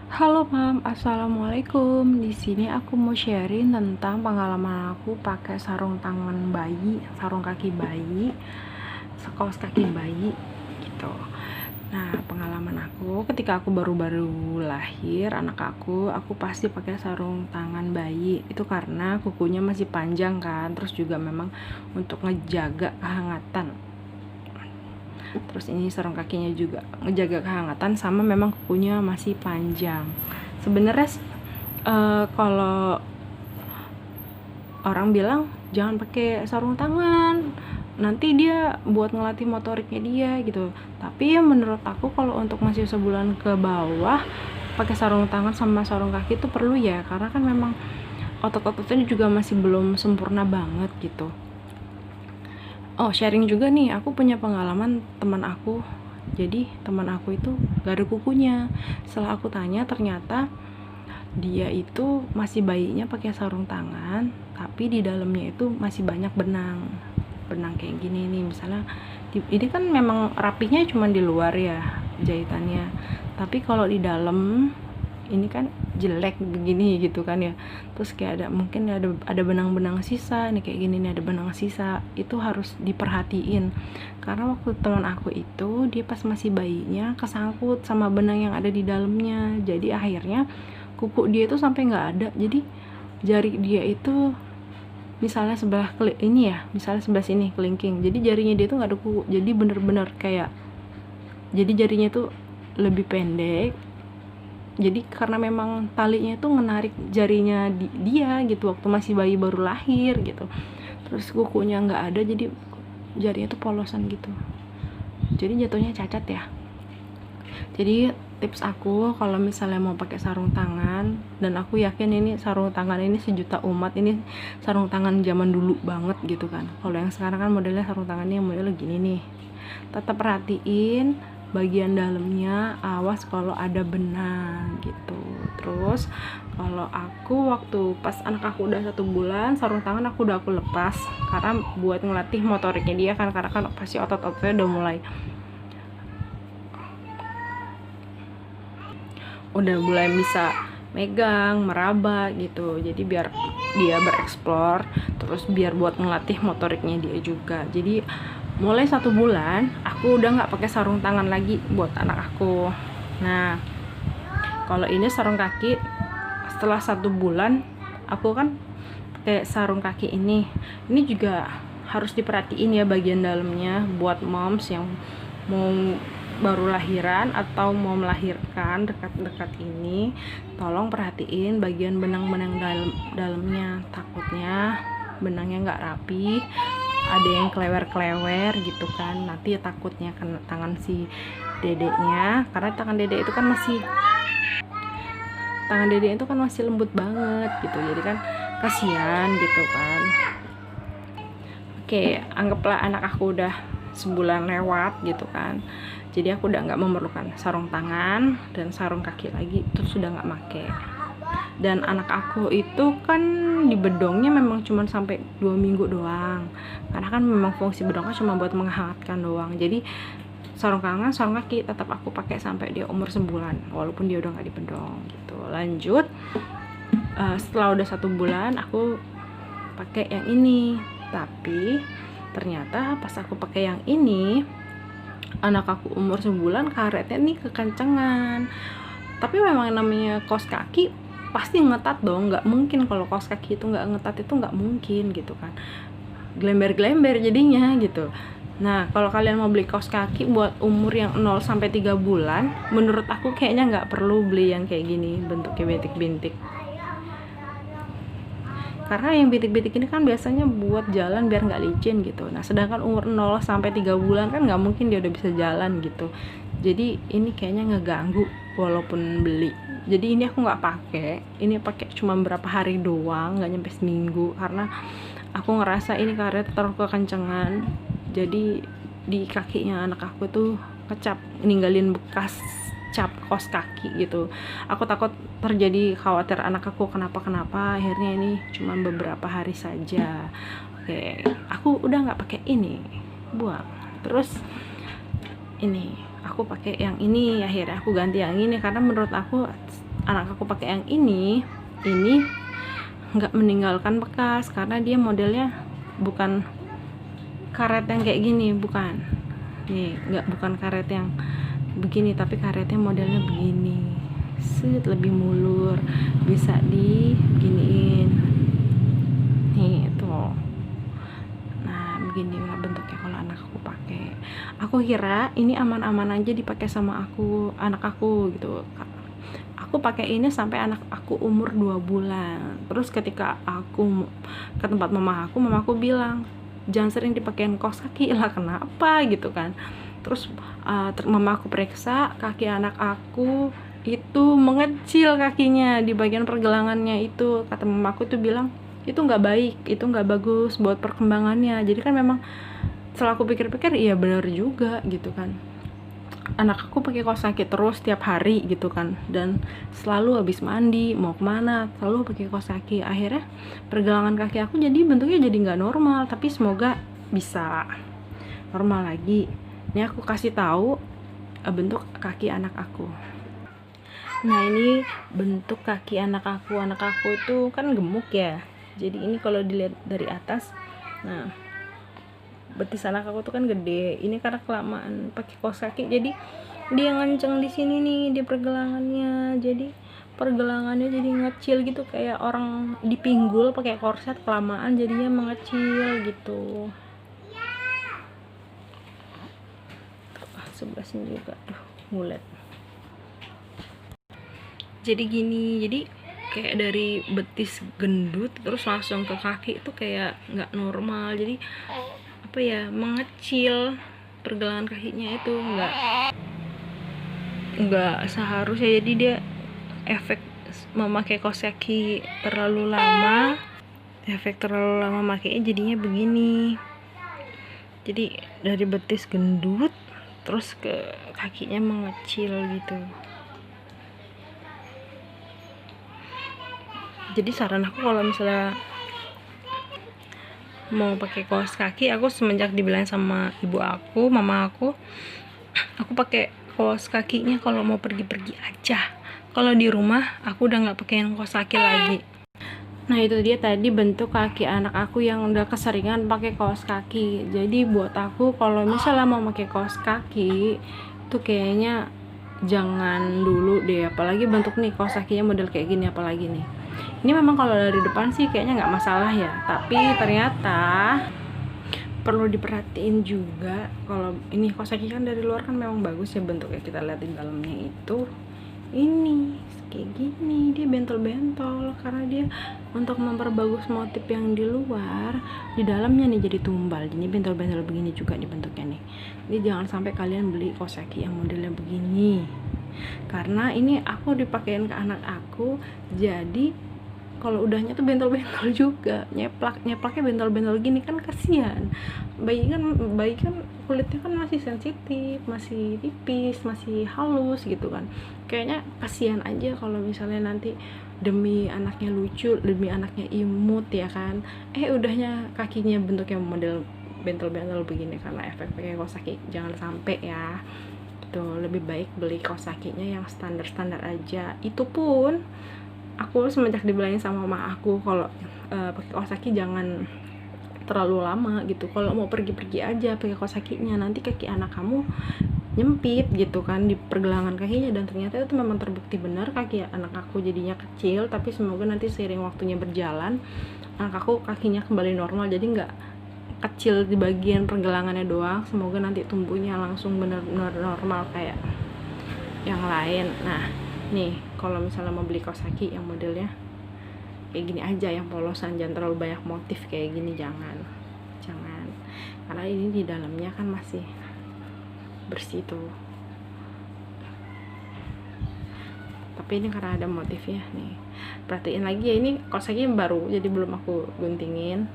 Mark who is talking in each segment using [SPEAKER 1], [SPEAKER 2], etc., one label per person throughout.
[SPEAKER 1] Halo Mam, Assalamualaikum. Di sini aku mau sharing tentang pengalaman aku pakai sarung tangan bayi, sarung kaki bayi, kaos kaki bayi gitu. Nah, pengalaman aku ketika aku baru-baru lahir anak aku pasti pakai sarung tangan bayi. Itu karena kukunya masih panjang kan, terus juga memang untuk ngejaga kehangatan. Terus ini sarung kakinya juga ngejaga kehangatan, sama memang kukunya masih panjang. Sebenarnya kalau orang bilang jangan pakai sarung tangan, nanti dia buat ngelatih motoriknya dia gitu. Tapi menurut aku kalau untuk masih sebulan ke bawah pakai sarung tangan sama sarung kaki itu perlu ya, karena kan memang otot-ototnya juga masih belum sempurna banget gitu. Oh, sharing juga nih, aku punya pengalaman teman aku. Jadi teman aku itu gak ada kukunya. Setelah aku tanya, ternyata dia itu masih bayinya pakai sarung tangan, tapi di dalamnya itu masih banyak benang. Benang kayak gini nih, misalnya ini kan memang rapinya cuma di luar ya jahitannya. Tapi kalau di dalam ini kan jelek begini gitu kan ya, terus kayak ada mungkin ada benang-benang sisa nih, kayak gini nih ada benang sisa, itu harus diperhatiin. Karena waktu teman aku itu dia pas masih bayinya kesangkut sama benang yang ada di dalamnya, jadi akhirnya kuku dia itu sampai nggak ada. Jadi jari dia itu misalnya sebelah ini ya, misalnya sebelah sini kelingking, jadi jarinya dia tuh nggak ada kuku, jadi bener-bener kayak, jadi jarinya tuh lebih pendek. Jadi karena memang talinya itu menarik jarinya dia gitu waktu masih bayi baru lahir gitu, terus kukunya nggak ada, jadi jarinya tuh polosan gitu, jadi jatuhnya cacat ya. Jadi tips aku kalau misalnya mau pakai sarung tangan, dan aku yakin ini sarung tangan ini sejuta umat, ini sarung tangan zaman dulu banget gitu kan. Kalau yang sekarang kan modelnya sarung tangannya modelnya gini nih. Tetap perhatiin bagian dalamnya, awas kalau ada benang gitu. Terus kalau aku waktu pas anak aku udah 1 bulan, sarung tangan aku lepas karena buat ngelatih motoriknya dia kan, karena kan pasti otot-ototnya udah mulai bisa megang, meraba gitu. Jadi biar dia bereksplor, terus biar buat ngelatih motoriknya dia juga. Jadi mulai 1 bulan aku udah nggak pakai sarung tangan lagi buat anak aku. Nah, kalau ini sarung kaki, setelah 1 bulan aku kan pakai sarung kaki ini juga harus diperhatiin ya bagian dalamnya. Buat moms yang mau baru lahiran atau mau melahirkan dekat-dekat ini, tolong perhatiin bagian benang-benang dalamnya. Takutnya benangnya nggak rapi, ada yang klewer-klewer gitu kan, nanti takutnya kena tangan si dedeknya, karena tangan dedek itu kan masih lembut banget gitu, jadi kan kasihan gitu kan. Oke, anggaplah anak aku udah sebulan lewat gitu kan, jadi aku udah nggak memerlukan sarung tangan dan sarung kaki lagi, terus sudah nggak make. Dan anak aku itu kan di bedongnya memang cuma sampai 2 minggu doang, karena kan memang fungsi bedongnya cuma buat menghangatkan doang. Jadi sarung tangan, sarung kaki tetap aku pakai sampai dia umur sebulan, walaupun dia udah nggak di bedong gitu. Lanjut, setelah udah 1 bulan aku pakai yang ini, tapi ternyata pas aku pakai yang ini, anak aku umur sebulan karetnya nih kekencengan. Tapi memang namanya kaos kaki pasti ngetat dong, nggak mungkin kalau kaos kaki itu nggak ngetat, itu nggak mungkin gitu kan, glember-glember jadinya gitu. Nah, kalau kalian mau beli kaos kaki buat umur yang 0 sampai 3 bulan, menurut aku kayaknya nggak perlu beli yang kayak gini, bentuknya bintik-bintik. Karena yang bintik-bintik ini kan biasanya buat jalan biar nggak licin gitu. Nah, sedangkan umur 0 sampai 3 bulan kan nggak mungkin dia udah bisa jalan gitu. Jadi ini kayaknya ngeganggu walaupun beli. Jadi ini aku nggak pakai. Ini pakai cuma berapa hari doang, nggak nyampe seminggu, karena aku ngerasa ini karet terlalu kekencengan. Jadi di kakinya anak aku tuh kecap, ninggalin bekas cap kaos kaki gitu. Aku takut terjadi, khawatir anak aku kenapa-kenapa, akhirnya ini cuma beberapa hari saja. Oke, aku udah nggak pakai ini, buang. Terus ini aku pakai yang ini, akhirnya aku ganti yang ini karena menurut aku anak aku pakai yang ini nggak meninggalkan bekas karena dia modelnya bukan karet yang kayak gini, bukan karet yang begini, tapi karetnya modelnya begini, lebih mulur, bisa diginiin nih tuh. Nah begini lah bentuknya kalau anak aku pakai. Aku kira ini aman-aman aja dipakai sama anak aku gitu. Aku pakai ini sampai anak aku umur 2 bulan. Terus ketika aku ke tempat mamaku bilang, jangan sering dipakein kaos kaki lah, kenapa gitu kan. Terus mama aku periksa kaki anak aku itu mengecil kakinya di bagian pergelangannya itu. Kata mamaku tuh bilang itu nggak baik, itu nggak bagus buat perkembangannya. Jadi kan memang setelah aku pikir-pikir iya benar juga gitu kan. Anak aku pakai kaos kaki terus tiap hari gitu kan, dan selalu habis mandi mau kemana selalu pakai kaos kaki. Akhirnya pergelangan kaki aku jadi bentuknya jadi nggak normal, tapi semoga bisa normal lagi. Ini aku kasih tahu bentuk kaki anak aku. Nah ini bentuk kaki anak aku itu kan gemuk ya, jadi ini kalau dilihat dari atas, nah betis anak aku tuh kan gede. Ini karena kelamaan pakai kaos kaki jadi dia nganceng di sini nih di pergelangannya, jadi pergelangannya jadi ngecil gitu kayak orang dipinggul pakai korset, kelamaan jadinya mengecil gitu. Sebelah sini juga mulet. Jadi gini, jadi kayak dari betis gendut terus langsung ke kaki itu kayak nggak normal, jadi apa ya, mengecil pergelangan kakinya itu nggak seharusnya. Jadi dia efek memakai kaos kaki terlalu lama, makainya jadinya begini. Jadi dari betis gendut terus ke kakinya mengecil gitu. Jadi saran aku kalau misalnya mau pakai kaos kaki, aku semenjak dibilangin sama ibu aku, mama aku pakai kaos kakinya kalau mau pergi-pergi aja. Kalau di rumah aku udah nggak pakein kaos kaki lagi. Nah itu dia tadi bentuk kaki anak aku yang udah keseringan pakai kaos kaki. Jadi buat aku kalau misalnya mau pakai kaos kaki itu kayaknya jangan dulu deh, apalagi bentuk nih kaos kakinya model kayak gini. Apalagi nih ini memang kalau dari depan sih kayaknya nggak masalah ya, tapi ternyata perlu diperhatiin juga. Kalau ini kaos kaki kan dari luar kan memang bagus ya bentuknya, kita lihat di dalamnya itu ini kayak gini, dia bentol-bentol karena dia untuk memperbagus motif yang di luar, di dalamnya nih jadi tumbal, jadi bentol-bentol begini juga dibentuknya nih. Jadi jangan sampai kalian beli kaos kaki yang modelnya begini, karena ini aku dipakein ke anak aku, jadi kalau udahnya tuh bentol-bentol juga, nyeplaknya bentol-bentol gini kan kasihan. Bayi kan kulitnya kan masih sensitif, masih tipis, masih halus gitu kan. Kayaknya kasihan aja kalau misalnya nanti demi anaknya lucu, demi anaknya imut ya kan, udahnya kakinya bentuknya model bentol-bentol begini karena efek pakai kaos kaki. Jangan sampai ya. Tuh, lebih baik beli kaos kakinya yang standar-standar aja. Itu pun aku semenjak dibilangin sama mama aku kalau pakai kaos kaki jangan terlalu lama gitu. Kalau mau pergi-pergi aja pakai kaos kakinya, nanti kaki anak kamu nyempit gitu kan di pergelangan kakinya. Dan ternyata itu memang terbukti benar, kaki anak aku jadinya kecil. Tapi semoga nanti seiring waktunya berjalan anak aku kakinya kembali normal, jadi nggak kecil di bagian pergelangannya doang. Semoga nanti tumbuhnya langsung benar-benar normal kayak yang lain. Nah nih kalau misalnya mau beli kaos kaki yang modelnya kayak gini aja, yang polosan, jangan terlalu banyak motif kayak gini, jangan karena ini di dalamnya kan masih bersih tuh, tapi ini karena ada motifnya nih. Perhatiin lagi ya, ini kaos kaki baru jadi belum aku guntingin.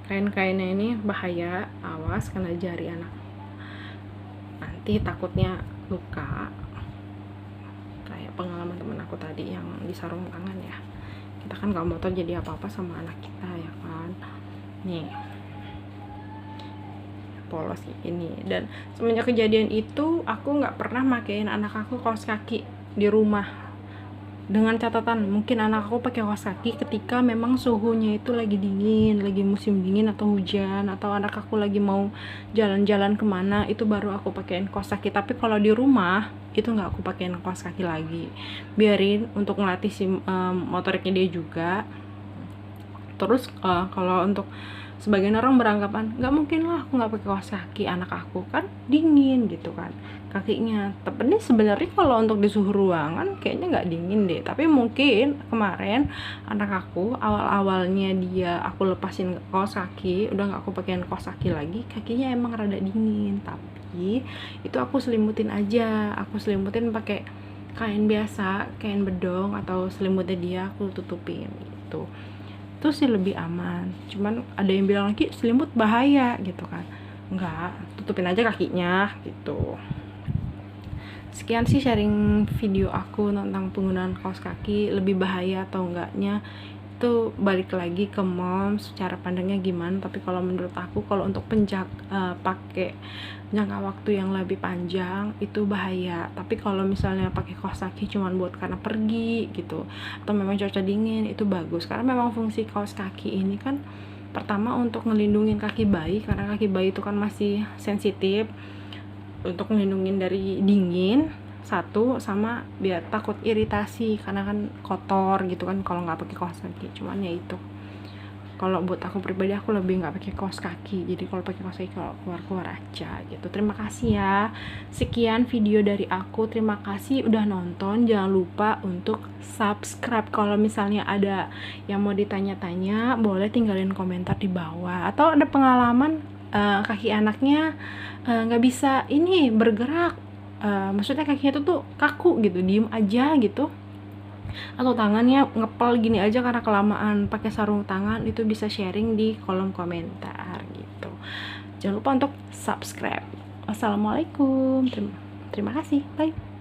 [SPEAKER 1] Kain-kainnya ini bahaya, awas kena jari anak, nanti takutnya luka kayak pengalaman temen aku tadi yang di sarung tangan ya. Kita kan gak mau tahu jadi apa-apa sama anak kita ya kan. Nih polos kayak gini. Dan semenjak kejadian itu aku gak pernah makein anak aku kaos kaki di rumah. dengan catatan mungkin anak aku pakai kaos kaki ketika memang suhunya itu lagi dingin, lagi musim dingin atau hujan, atau anak aku lagi mau jalan-jalan kemana, itu baru aku pakein kaos kaki. Tapi kalau di rumah itu nggak aku pakein kaos kaki lagi, biarin untuk ngelatih si motoriknya dia juga. Terus kalau untuk sebagian orang beranggapan nggak mungkin lah aku nggak pakai kaos kaki, anak aku kan dingin gitu kan kakinya. Tapi ini sebenarnya kalau untuk di suhu ruangan kayaknya nggak dingin deh, tapi mungkin kemarin anak aku awal-awalnya aku lepasin kaos kaki, udah nggak aku pakein kaos kaki lagi, kakinya emang rada dingin. Tapi itu aku selimutin aja, aku selimutin pakai kain biasa, kain bedong atau selimutnya dia aku tutupin gitu. Itu sih lebih aman. Cuman ada yang bilang lagi selimut bahaya gitu kan. Enggak, tutupin aja kakinya gitu. Sekian sih sharing video aku tentang penggunaan kaos kaki, lebih bahaya atau enggaknya itu balik lagi ke mom secara pandangnya gimana. Tapi kalau menurut aku, kalau untuk pakai jangka waktu yang lebih panjang itu bahaya. Tapi kalau misalnya pakai kaos kaki cuman buat karena pergi gitu, atau memang cuaca dingin, itu bagus. Karena memang fungsi kaos kaki ini kan pertama untuk ngelindungin kaki bayi, karena kaki bayi itu kan masih sensitif, untuk ngelindungin dari dingin satu, sama biar takut iritasi karena kan kotor gitu kan kalau nggak pakai kaos kaki. Cuman ya itu, kalau buat aku pribadi aku lebih nggak pakai kaos kaki. Jadi kalau pakai kaos kaki kalau keluar aja gitu. Terima kasih ya, sekian video dari aku. Terima kasih udah nonton. Jangan lupa untuk subscribe. Kalau misalnya ada yang mau ditanya-tanya, boleh tinggalin komentar di bawah. Atau ada pengalaman kaki anaknya nggak bisa ini bergerak, maksudnya kakinya tuh kaku gitu, diem aja gitu, atau tangannya ngepel gini aja karena kelamaan pakai sarung tangan, itu bisa sharing di kolom komentar gitu. Jangan lupa untuk subscribe. Wassalamualaikum, terima kasih, bye.